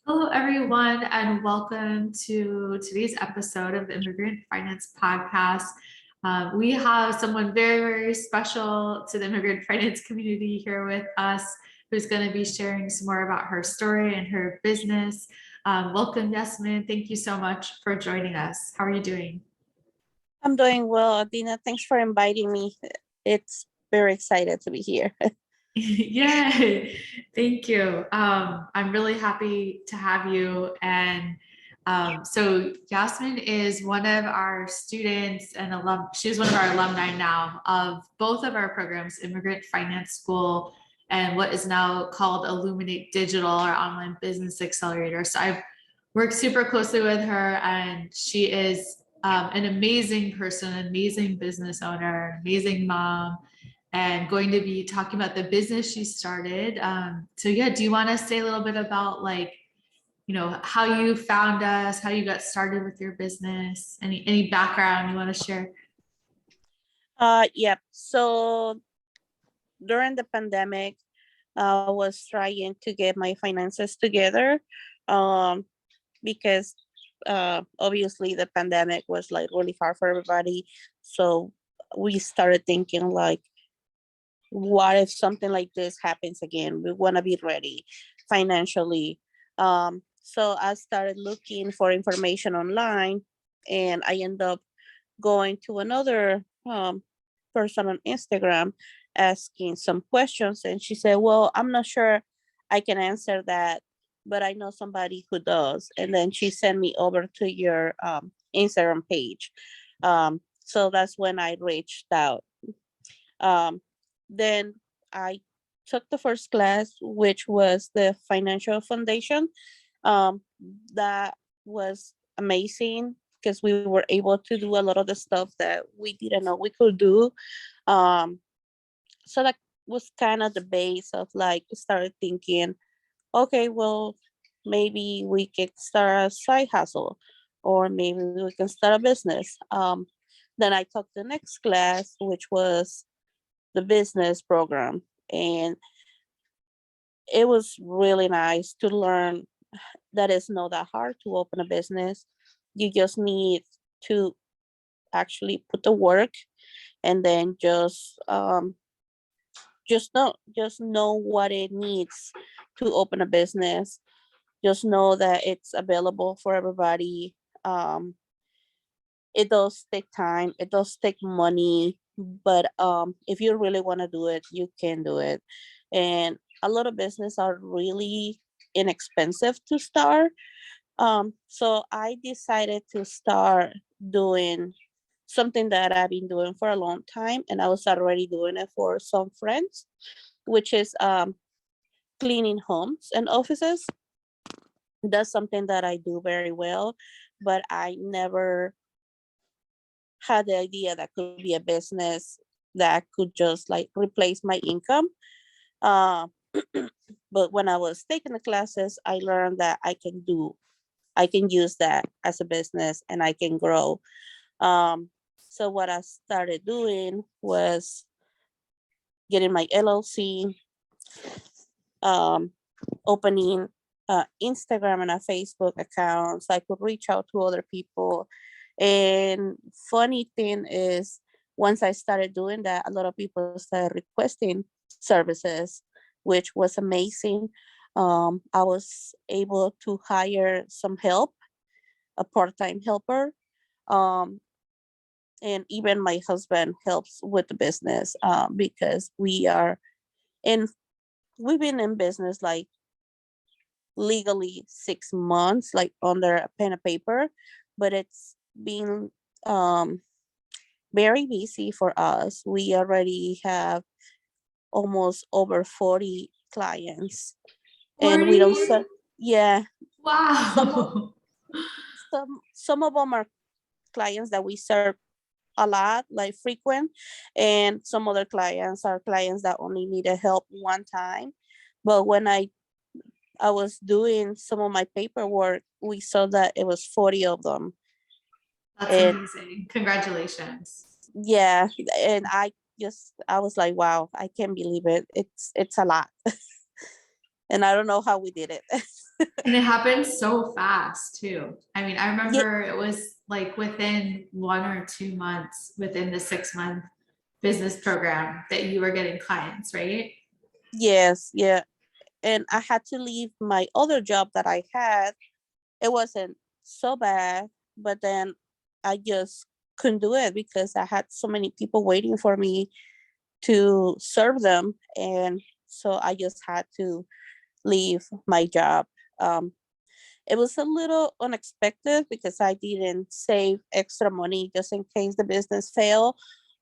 Hello, everyone, and welcome to today's episode of the Immigrant Finance Podcast. We have someone very, very special to the immigrant finance community here with us who's going to be sharing some more about her story and her business. Welcome, Yazmin. Thank you so much for joining us. How are you doing? I'm doing well, Adina. Thanks for inviting me. It's very excited to be here. Yay, thank you. I'm really happy to have you. And so Yazmin is one of our students and she's one of our alumni now of both of our programs, Immigrant Finance School and what is now called Illuminate Digital, our online business accelerator. So I've worked super closely with her, and she is an amazing person, an amazing business owner, amazing mom, and going to be talking about the business she started. So yeah, do you want to say a little bit about how you found us, how you got started with your business, any background you want to share? Yeah. So during the pandemic, I was trying to get my finances together because obviously the pandemic was like really hard for everybody. So we started thinking like, what if something like this happens again? We want to be ready financially. So I started looking for information online, and I end up going to another person on Instagram asking some questions. And she said, well, I'm not sure I can answer that, but I know somebody who does. And then she sent me over to your Instagram page. So that's when I reached out. Then I took the first class, which was the financial foundation. That was amazing because we were able to do a lot of the stuff that we didn't know we could do. So that was kind of the base of like started thinking, okay, well, maybe we could start a side hustle, or maybe we can start a business. Then I took the next class, which was the business program, and it was really nice to learn that it's not that hard to open a business. You just need to actually put the work, and then just know what it needs to open a business. Just know that it's available for everybody. It does take time, it does take money, but if you really want to do it, you can do it. And a lot of business are really inexpensive to start. So I decided to start doing something that I've been doing for a long time, and I was already doing it for some friends, which is cleaning homes and offices. That's something that I do very well, but I never had the idea that could be a business that could just like replace my income. Uh, but when I was taking the classes, I learned that I can use that as a business and I can grow. So what I started doing was getting my LLC, opening Instagram and a Facebook account so I could reach out to other people. And funny thing is, once I started doing that, a lot of people started requesting services, which was amazing. I was able to hire some help, a part-time helper. And even my husband helps with the business because we've been in business like legally 6 months, like under a pen and paper, but it's been very busy for us. We already have almost over 40 clients, and we don't 40? sell. Yeah, some of Wow. some of them are clients that we serve a lot, like frequent, and some other clients are clients that only needed help one time. But when I was doing some of my paperwork, we saw that it was 40 of them. That's And amazing. Congratulations. yeah, and I was like, wow, I can't believe it. It's a lot. And I don't know how we did it. And it happened so fast too. I mean, I Yeah, remember it was like within 1 or 2 months within the 6 month business program that you were getting clients, right? yes, yeah. And I had to leave my other job that I had. It wasn't so bad, but then I just couldn't do it because I had so many people waiting for me to serve them. And so I just had to leave my job. Um, it was a little unexpected because I didn't save extra money just in case the business failed,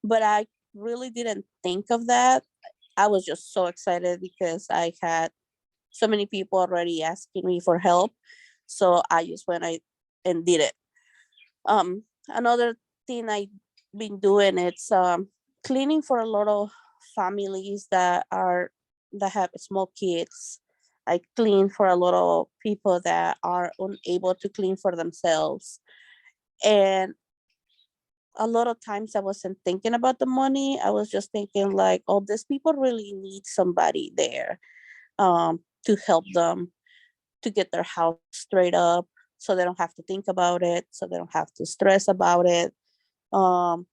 but I really didn't think of that. I was just so excited because I had so many people already asking me for help. So I just went and did it. Another thing I've been doing, it's cleaning for a lot of families that have small kids. I clean for a lot of people that are unable to clean for themselves. And a lot of times I wasn't thinking about the money. I was just thinking like, oh, these people really need somebody there to help them to get their house straight up so they don't have to think about it, so they don't have to stress about it. Um,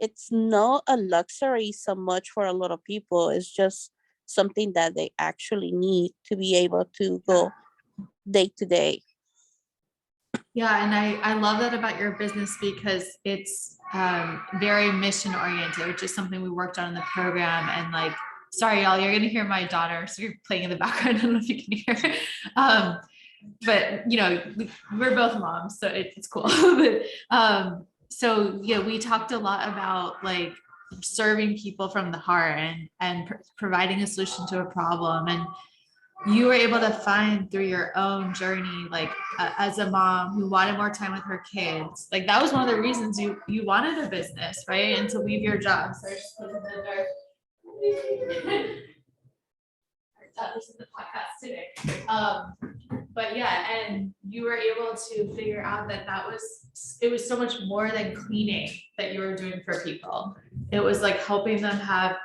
it's not a luxury so much for a lot of people. It's just something that they actually need to be able to go day to day. Yeah, and I love that about your business because it's very mission oriented, which is something we worked on in the program. And like, sorry, y'all, you're gonna hear my daughter, so you're playing in the background. I don't know if you can hear. But we're both moms, so it's cool. But so yeah, we talked a lot about like serving people from the heart and providing a solution to a problem. And you were able to find through your own journey, like as a mom who wanted more time with her kids, like that was one of the reasons you wanted a business, right? And to leave your job. So I just put it in there. This is the podcast today. But yeah, and you were able to figure out that it was so much more than cleaning that you were doing for people. It was like helping them have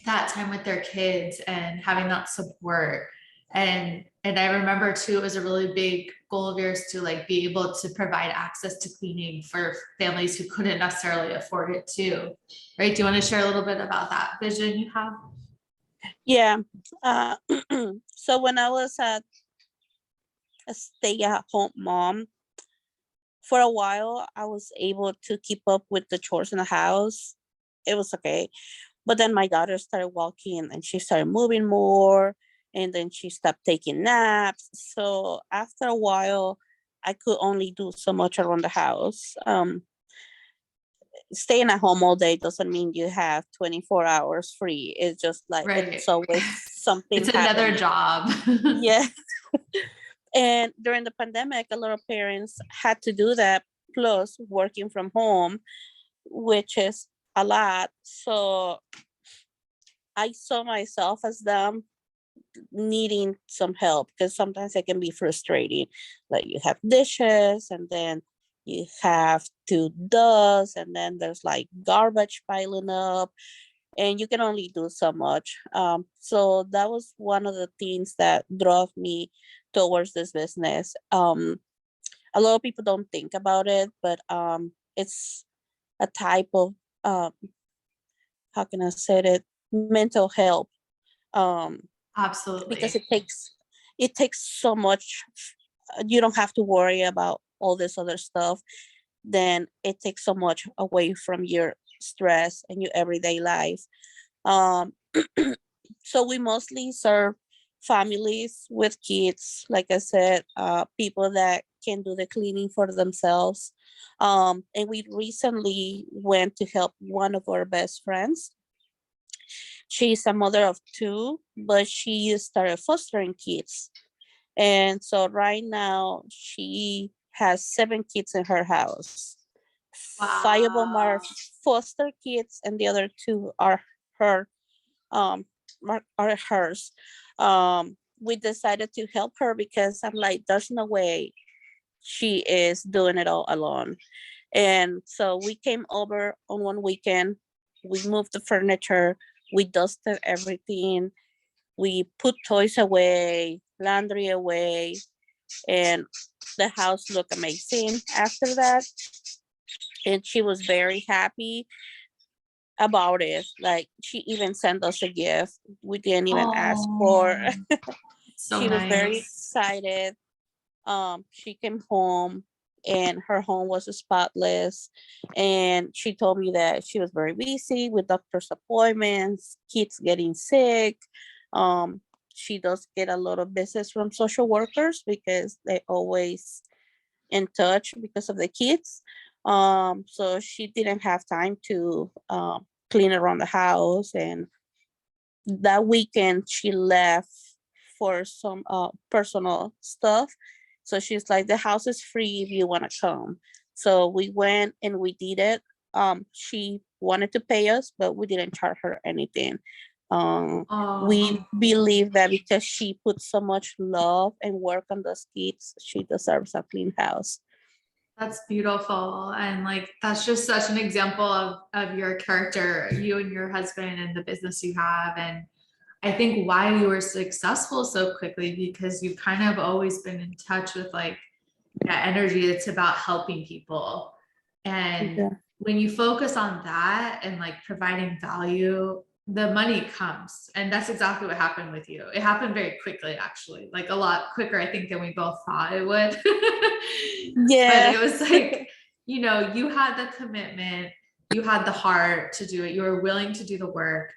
that time with their kids and having that support. And I remember too, it was a really big goal of yours to like be able to provide access to cleaning for families who couldn't necessarily afford it too. Right? Do you want to share a little bit about that vision you have? Yeah. Uh, so when I was a stay-at-home mom, for a while, I was able to keep up with the chores in the house. It was okay. But then my daughter started walking and she started moving more. And then she stopped taking naps. So after a while, I could only do so much around the house. Staying at home all day doesn't mean you have 24 hours free. It's just like Right. it's always something It's another happening. job. Yeah. And during the pandemic, a lot of parents had to do that, plus working from home, which is a lot. So I saw myself as them needing some help because sometimes it can be frustrating. Like you have dishes and then you have to dust and then there's like garbage piling up and you can only do so much. So that was one of the things that drove me towards this business. A lot of people don't think about it, but it's a type of how can I say it, mental health. Because Absolutely. it takes so much. You don't have to worry about all this other stuff. Then it takes so much away from your stress and your everyday life. Um, so we mostly serve families with kids, like I said, people that can do the cleaning for themselves. And we recently went to help one of our best friends. She's a mother of two, but she started fostering kids. And so right now she has 7 kids in her house. 5 of them are Wow. foster kids and the other 2 are her are hers. We decided to help her because I'm like, there's no way she is doing it all alone. And so we came over on one weekend, we moved the furniture, we dusted everything, we put toys away, laundry away, and the house looked amazing after that. And she was very happy about it. Like she even sent us a gift. We didn't even ask for. Oh, so She was very nice. excited. She came home and her home was spotless. And she told me that she was very busy with doctor's appointments, kids getting sick. Um, she does get a lot of business from social workers because they always in touch because of the kids. So she didn't have time to clean around the house. And that weekend she left for some personal stuff. So she's like, the house is free if you want to come. So we went and we did it. She wanted to pay us, but we didn't charge her anything. We Oh, believe that because she put so much love and work on those kids, she deserves a clean house. that's beautiful. And like, that's just such an example of your character, you and your husband and the business you have. And I think why you were successful so quickly, because you've kind of always been in touch with like that energy. It's about helping people. And Yeah. when you focus on that and like providing value, the money comes. And that's exactly what happened with you. It happened very quickly, actually, like a lot quicker, I think, than we both thought it would. But Yeah. it was like, you had the commitment, you had the heart to do it, you were willing to do the work,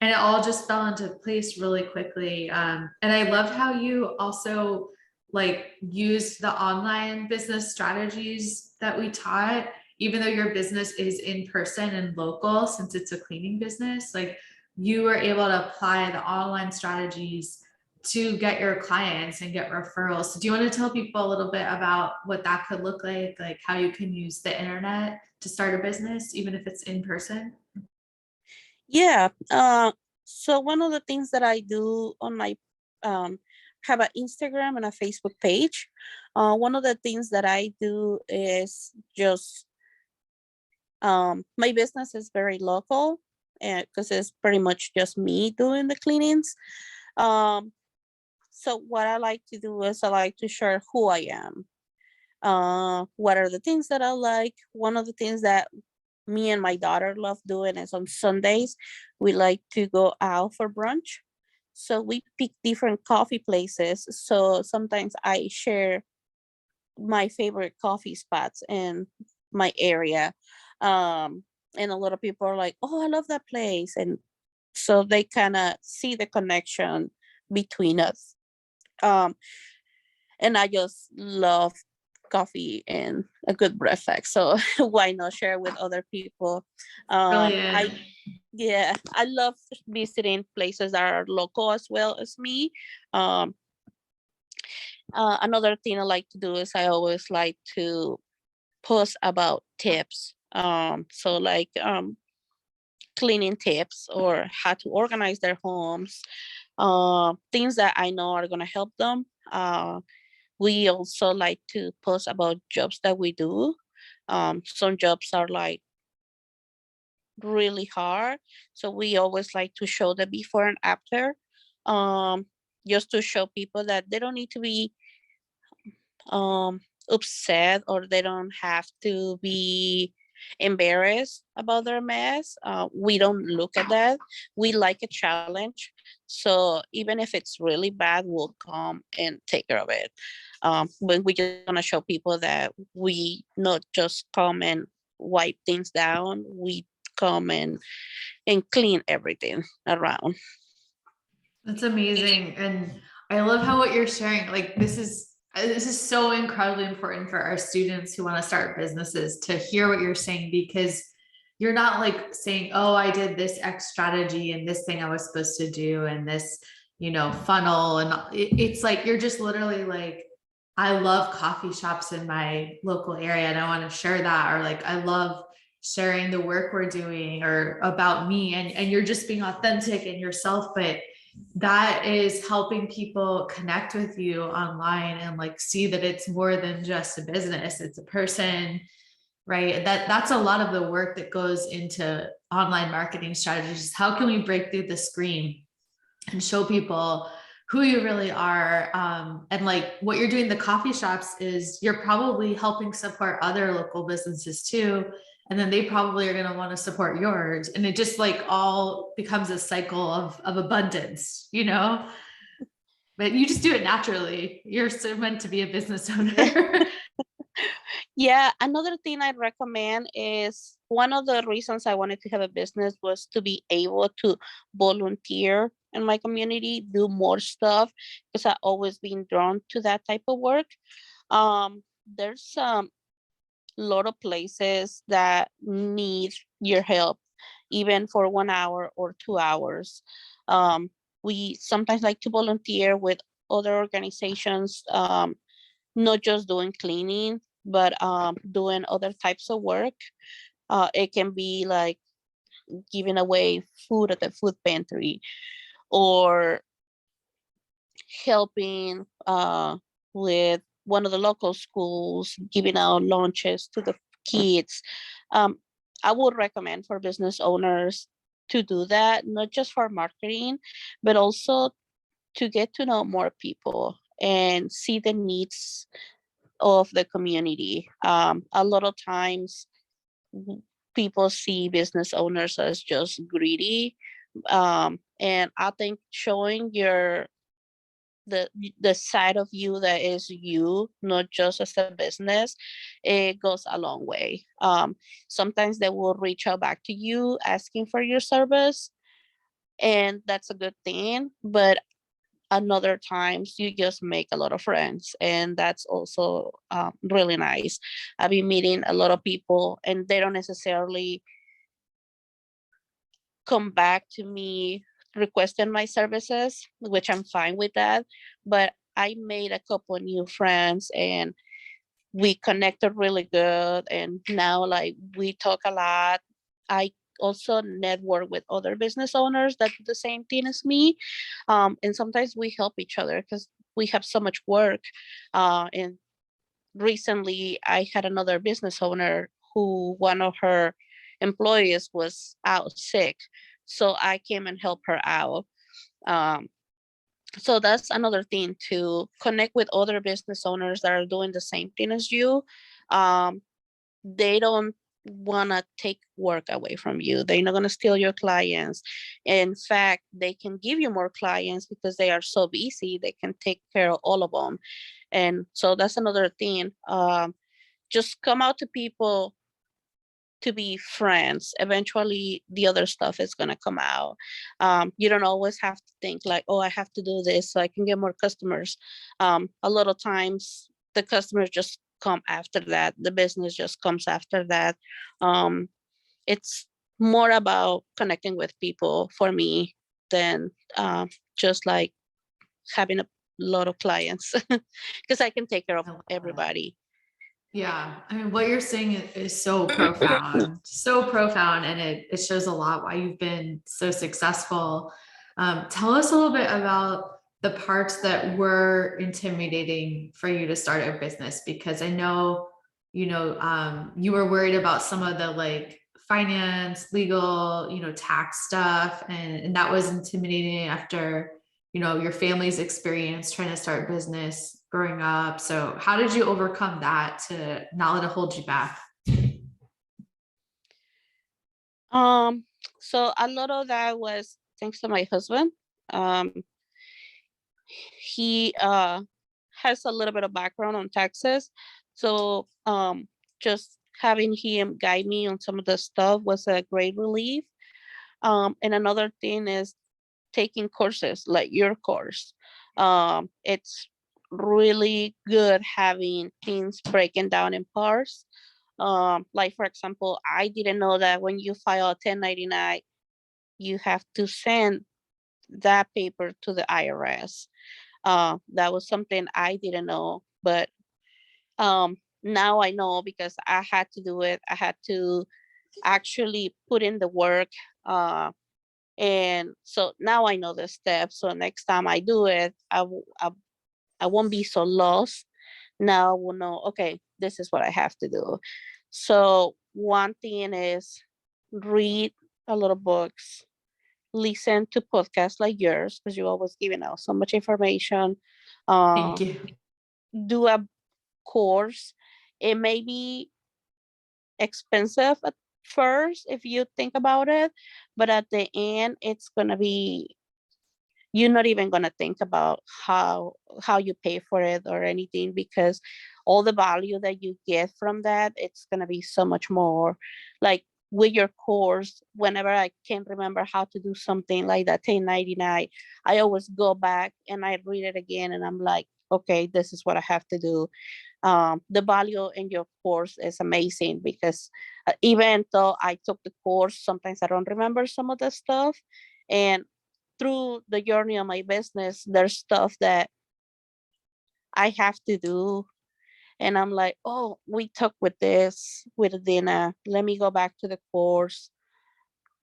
and it all just fell into place really quickly. And I loved how you also like used the online business strategies that we taught, even though your business is in person and local, since it's a cleaning business, like you were able to apply the online strategies to get your clients and get referrals. So do you want to tell people a little bit about what that could look like how you can use the internet to start a business, even if it's in person? Yeah. So one of the things that I do on my have an Instagram and a Facebook page. One of the things that I do is just my business is very local, and because it's pretty much just me doing the cleanings. Um, so what I like to do is I like to share who I am. What are the things that I like? One of the things that me and my daughter love doing is on Sundays, we like to go out for brunch. So we pick different coffee places. So sometimes I share my favorite coffee spots in my area. And a lot of people are like, oh, I love that place. And so they kind of see the connection between us. Um, and I just love coffee and a good breakfast. So why not share with other people? I Brilliant. Yeah, I love visiting places that are local as well as me. Um, Another thing I like to do is I always like to post about tips. So like cleaning tips or how to organize their homes, things that I know are gonna help them. We also like to post about jobs that we do. Some jobs are like really hard, so we always like to show the before and after, um, just to show people that they don't need to be um, upset, or they don't have to be embarrassed about their mess. We don't look at that. We like a challenge. So even if it's really bad, we'll come and take care of it. But we just want to show people that we not just come and wipe things down. We come and clean everything around. That's amazing. And I love how what you're sharing, like this is so incredibly important for our students who want to start businesses to hear what you're saying, because you're not like saying, oh, I did this X strategy and this thing I was supposed to do and this, funnel. And it's like you're just literally like, I love coffee shops in my local area and I want to share that. Or like, I love sharing the work we're doing or about me. And you're just being authentic and yourself, but that is helping people connect with you online and like see that it's more than just a business, it's a person, right? That's a lot of the work that goes into online marketing strategies. How can we break through the screen and show people who you really are. And like what you're doing, the coffee shops is you're probably helping support other local businesses too. And then they probably are going to want to support yours. And it just like all becomes a cycle of abundance, you know, but you just do it naturally. You're so meant to be a business owner. Yeah, another thing I recommend is one of the reasons I wanted to have a business was to be able to volunteer in my community, do more stuff, because I've always been drawn to that type of work. There's a lot of places that need your help, even for 1 hour or 2 hours. We sometimes like to volunteer with other organizations, not just doing cleaning, but doing other types of work. It can be like giving away food at the food pantry, or helping with one of the local schools, giving out lunches to the kids. Um, I would recommend for business owners to do that, not just for marketing, but also to get to know more people and see the needs of the community. A lot of times people see business owners as just greedy. And I think showing the side of you that is you, not just as a business, it goes a long way. Sometimes they will reach out back to you asking for your service, and that's a good thing. But another times you just make a lot of friends, and that's also really nice. I've been meeting a lot of people, and they don't necessarily come back to me requesting my services, which I'm fine with that. But I made a couple of new friends, and we connected really good. And now like we talk a lot. I also network with other business owners that do the same thing as me. And sometimes we help each other because we have so much work. And recently I had another business owner who one of her employees was out sick. So I came and helped her out. Um, so that's another thing, to connect with other business owners that are doing the same thing as you. Um, they don't want to take work away from you. They're not going to steal your clients. In fact, they can give you more clients because they are so busy. They can take care of all of them. And so that's another thing. Just come out to people to be friends. Eventually the other stuff is going to come out. You don't always have to think like, oh, I have to do this so I can get more customers. A lot of times the customers just come after that. The business just comes after that. It's more about connecting with people for me than just like having a lot of clients, because I can take care of I love that. everybody. Yeah, I mean, what you're saying is so profound, so profound, and it shows a lot why you've been so successful. Tell us a little bit about the parts that were intimidating for you to start a business, because I know, you were worried about some of the like finance, legal, tax stuff, and that was intimidating after your family's experience trying to start business growing up. So how did you overcome that to not let it hold you back? Um, so a lot of that was thanks to my husband. Um, he has a little bit of background on taxes. So just having him guide me on some of the stuff was a great relief. And another thing is taking courses like your course. It's really good having things breaking down in parts. Like for example, I didn't know that when you file a 1099, you have to send that paper to the IRS. That was something I didn't know, but now I know because I had to do it. I had to actually put in the work. And so now I know the steps. So next time I do it, I won't be so lost. Now I will know, okay, this is what I have to do. So one thing is read a lot of books, listen to podcasts like yours, because you're always giving out so much information. Uh, Thank you. do a course. It may be expensive at first if you think about it, but at the end, it's gonna be, you're not even going to think about how you pay for it or anything, because all the value that you get from that, it's going to be so much more. Like with your course, whenever I can't remember how to do something like that 1099, I always go back and I read it again, and I'm like, okay, this is what I have to do. The value in your course is amazing, because even though I took the course, sometimes I don't remember some of the stuff. And through the journey of my business, there's stuff that I have to do. And I'm like, oh, we talked with this with dinner. Let me go back to the course.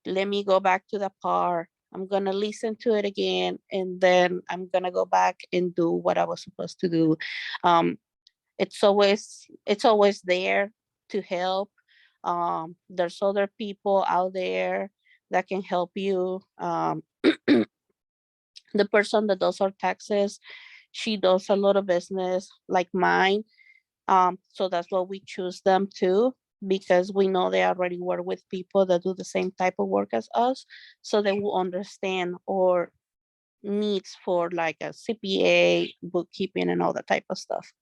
Let me go back to the part. I'm going to listen to it again. And then I'm going to go back and do what I was supposed to do. Um, it's always there to help. There's other people out there that can help you. The person that does our taxes, she does a lot of business like mine. So that's why we choose them too, because we know they already work with people that do the same type of work as us. So they will understand our needs for like a CPA, bookkeeping, and all that type of stuff.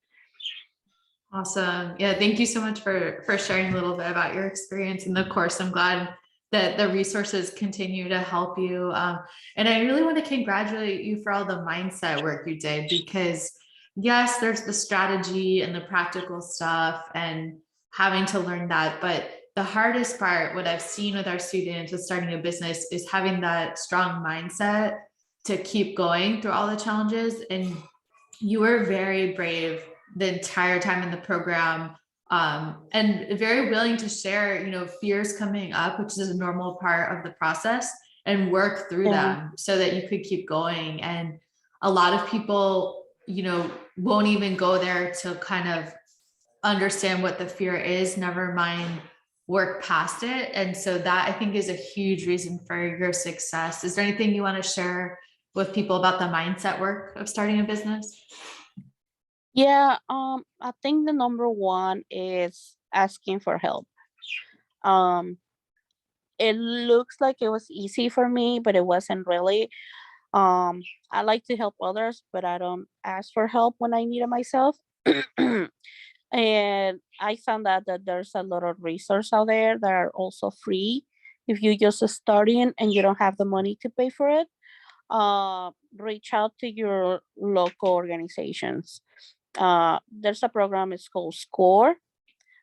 Awesome. Yeah, thank you so much for sharing a little bit about your experience in the course. I'm glad that the resources continue to help you. And I really want to congratulate you for all the mindset work you did, because yes, there's the strategy and the practical stuff and having to learn that. But the hardest part, what I've seen with our students with starting a business, is having that strong mindset to keep going through all the challenges. And you were very brave the entire time in the program, and very willing to share, fears coming up, which is a normal part of the process, and work through Yeah. them so that you could keep going. And a lot of people, won't even go there to kind of understand what the fear is, never mind work past it. And so that, I think, is a huge reason for your success. Is there anything you want to share with people about the mindset work of starting a business? Yeah, I think the number one is asking for help. Um, it looks like it was easy for me, but it wasn't really. I like to help others, but I don't ask for help when I need it myself. And I found out that there's a lot of resources out there that are also free if you just starting and you don't have the money to pay for it. Reach out to your local organizations. There's a program, it's called SCORE.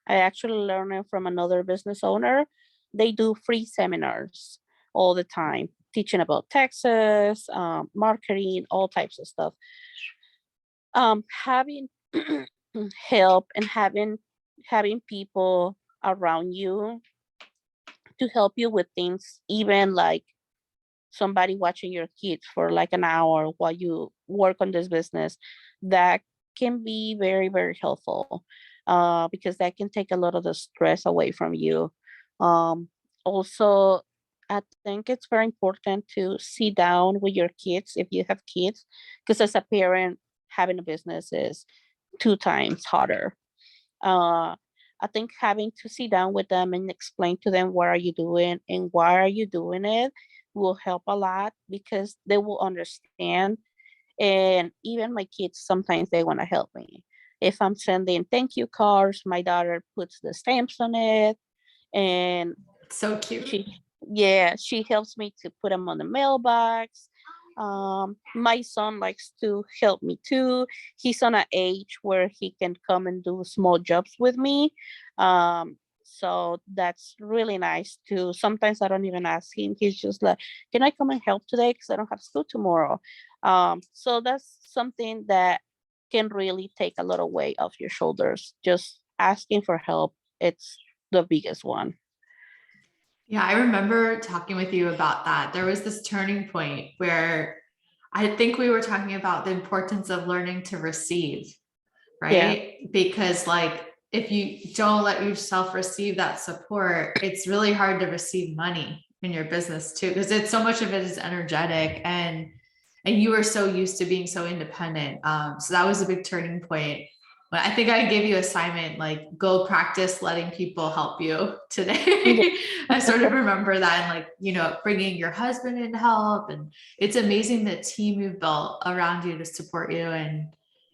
I actually learned it from another business owner. They do free seminars all the time, teaching about taxes, marketing, all types of stuff. Having help and having people around you to help you with things, even like somebody watching your kids for like an hour while you work on this business, that can be very, very helpful, because that can take a lot of the stress away from you. Also, I think it's very important to sit down with your kids if you have kids, because as a parent, having a business is 2 times harder. uh, I think having to sit down with them and explain to them what are you doing and why are you doing it will help a lot, because they will understand. And even my kids, sometimes they want to help me. If I'm sending thank you cards, my daughter puts the stamps on it, and So cute. she helps me to put them on the mailbox. My son likes to help me too. He's on an age where he can come and do small jobs with me. So that's really nice too. Sometimes I don't even ask him. He's just like, can I come and help today? Because I don't have school tomorrow. So that's something that can really take a lot of weight off your shoulders. Just asking for help. It's the biggest one. Yeah, I remember talking with you about that. There was this turning point where I think we were talking about the importance of learning to receive, Yeah. right? Because like if you don't let yourself receive that support, it's really hard to receive money. in your business too, because it's so much of it is energetic, and you were so used to being so independent. So that was a big turning point. But I think I gave you assignment, like go practice letting people help you Yeah. today. I sort of remember that, and like, you know, bringing your husband in to help. And it's amazing the team you've built around you to support you. And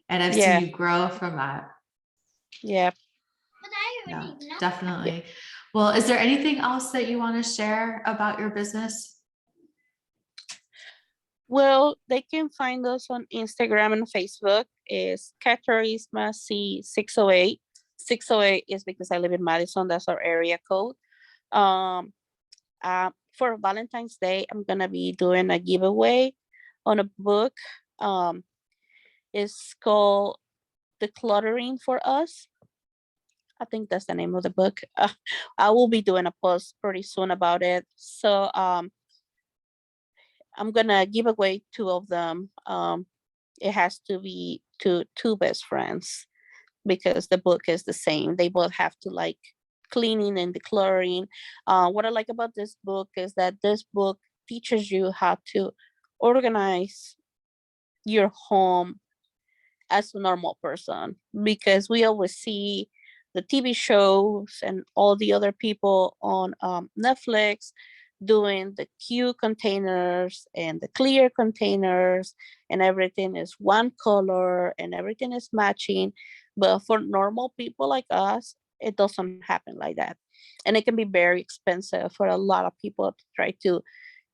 I've seen Yeah. you grow from that. Yeah. Yeah, Yeah. definitely. Well, is there anything else that you want to share about your business? Well, they can find us on Instagram and Facebook. Is Katharisma C 608. 608 is because I live in Madison. That's our area code. Um, for Valentine's Day, I'm gonna be doing a giveaway on a book. Um, it's called Decluttering for Us. I think that's the name of the book. I will be doing a post pretty soon about it. So I'm gonna give away two of them. It has to be to two best friends because the book is the same. They both have to like cleaning and decluttering. What I like about this book is that this book teaches you how to organize your home as a normal person, because we always see the TV shows and all the other people on Netflix doing the cute containers and the clear containers, and everything is one color and everything is matching. But for normal people like us, it doesn't happen like that. And it can be very expensive for a lot of people to try to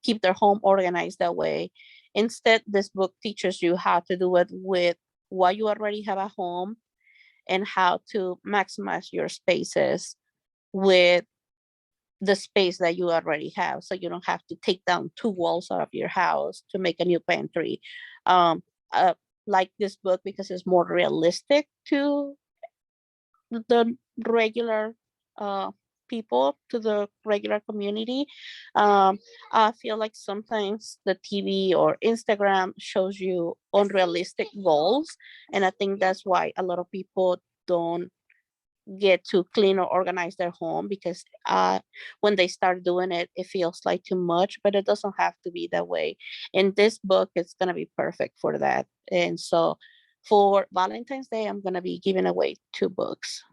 keep their home organized that way. Instead, this book teaches you how to do it with what you already have at home and how to maximize your spaces with the space that you already have, so you don't have to take down two walls out of your house to make a new pantry. um like this book because it's more realistic to the regular uh people, to the regular community. I feel like sometimes the TV or Instagram shows you unrealistic goals, and I think that's why a lot of people don't get to clean or organize their home, because when they start doing it, it feels like too much, but it doesn't have to be that way. And this book is going to be perfect for that. And so for Valentine's Day, I'm going to be giving away two books.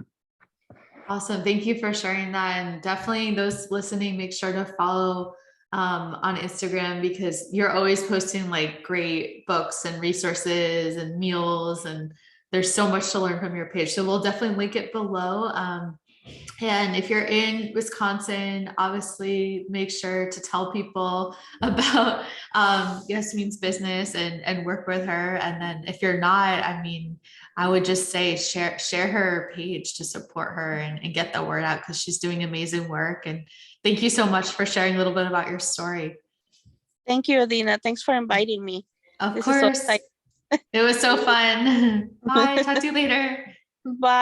Awesome. Thank you for sharing that. And definitely those listening, make sure to follow on Instagram, because you're always posting like great books and resources and meals, and there's so much to learn from your page. So we'll definitely link it below. And if you're in Wisconsin, obviously make sure to tell people about Yazmin's business and work with her. And then if you're not, I mean, I would just say share her page to support her and get the word out, because she's doing amazing work. And thank you so much for sharing a little bit about your story. Thank you, Adina. Thanks for inviting me. Of This is so course, exciting. it was so fun. Bye. Talk to you later. Bye.